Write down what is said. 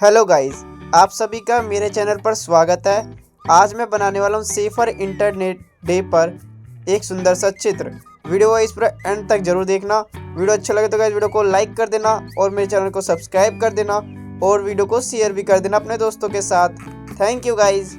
Hello guys, आप सभी का मेरे चैनल पर स्वागत है। आज मैं बनाने वाला हूँ सेफर इंटरनेट डे पर एक सुंदर सा चित्र। वीडियो को इस पर एंड तक जरूर देखना। वीडियो अच्छा लगे तो गाइस वीडियो को लाइक कर देना और मेरे चैनल को सब्सक्राइब कर देना और वीडियो को शेयर भी कर देना अपने दोस्तों के साथ। Thank you guys.